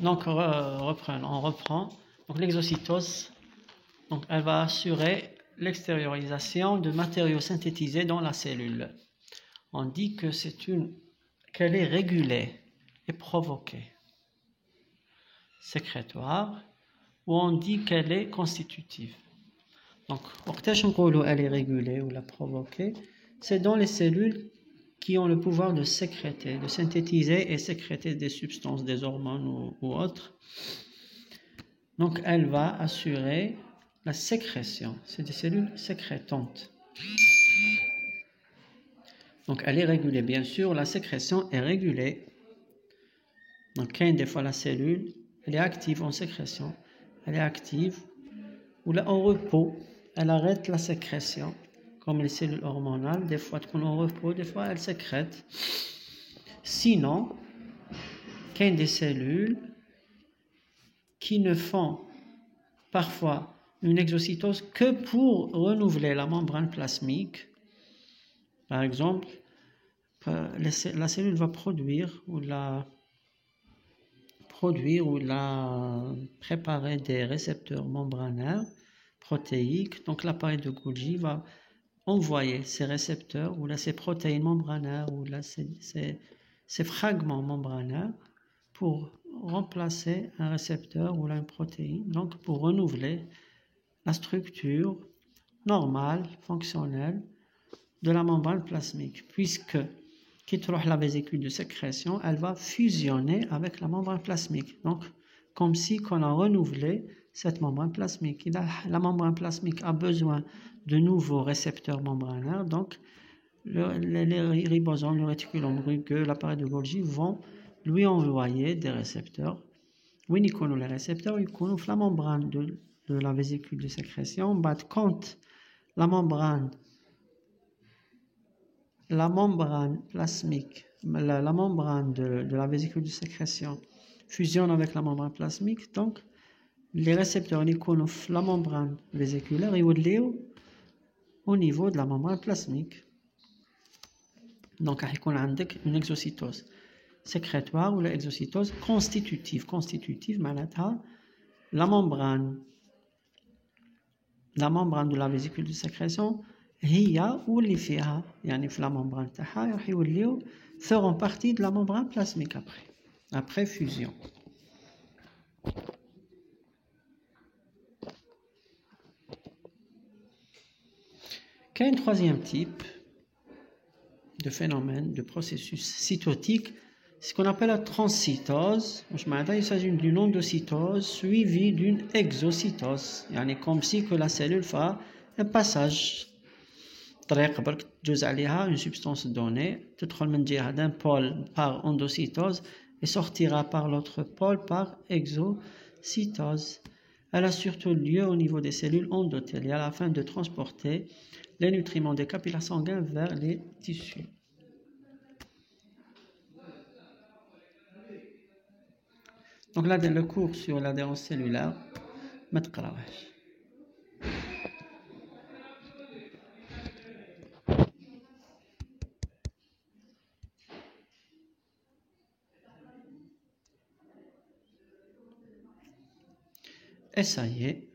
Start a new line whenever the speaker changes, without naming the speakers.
Donc, on reprend. Donc, l'exocytose, donc, elle va assurer l'extériorisation de matériaux synthétisés dans la cellule. On dit que qu'elle est régulée et provoquée, sécrétoire, ou on dit qu'elle est constitutive. Donc, elle est régulée ou la provoquée, c'est dans les cellules qui ont le pouvoir de sécréter, de synthétiser et sécréter des substances, des hormones ou autres. Donc, elle va assurer la sécrétion. C'est des cellules sécrétantes. Donc, elle est régulée. Bien sûr, la sécrétion est régulée. Donc, des fois, la cellule, elle est active en sécrétion. Elle est active ou là, en repos. Elle arrête la sécrétion, comme les cellules hormonales. Des fois, quand on repos, des fois, elles sécrètent. Sinon, il y a des cellules qui ne font parfois une exocytose que pour renouveler la membrane plasmique. Par exemple, la cellule va produire ou préparer des récepteurs membranaires protéiques. Donc l'appareil de Golgi va envoyer ces récepteurs ou là ces protéines membranaires ou là ces fragments membranaires pour remplacer un récepteur ou là une protéine, donc pour renouveler la structure normale, fonctionnelle de la membrane plasmique, puisque la vésicule de sécrétion, elle va fusionner avec la membrane plasmique, donc comme si on a renouvelé cette membrane plasmique. La membrane plasmique a besoin de nouveaux récepteurs membranaires, donc les ribosomes, le réticulum rugueux, l'appareil de Golgi vont lui envoyer des récepteurs. Oui, les récepteurs, ils connaissent la membrane de la vésicule de sécrétion. Quand la membrane plasmique, la membrane de la vésicule de sécrétion fusionne avec la membrane plasmique, donc les récepteurs ils connaissent la membrane vésiculaire, ils vont au niveau de la membrane plasmique. Donc, il y a une exocytose sécrétoire ou l'exocytose constitutive. Constitutive, la membrane de la vésicule de sécrétion, la membrane feront partie de la membrane plasmique après fusion. Il y a un troisième type de phénomène, de processus cytotique, ce qu'on appelle la transcytose. Il s'agit d'une endocytose suivie d'une exocytose. Comme si que la cellule fait un passage. Une substance donnée, d'un pôle par endocytose et sortira par l'autre pôle par exocytose. Elle a surtout lieu au niveau des cellules endothéliales afin de transporter les nutriments des capillaires sanguins vers les tissus. Donc là, le cours sur l'adhérence cellulaire, et ça y est.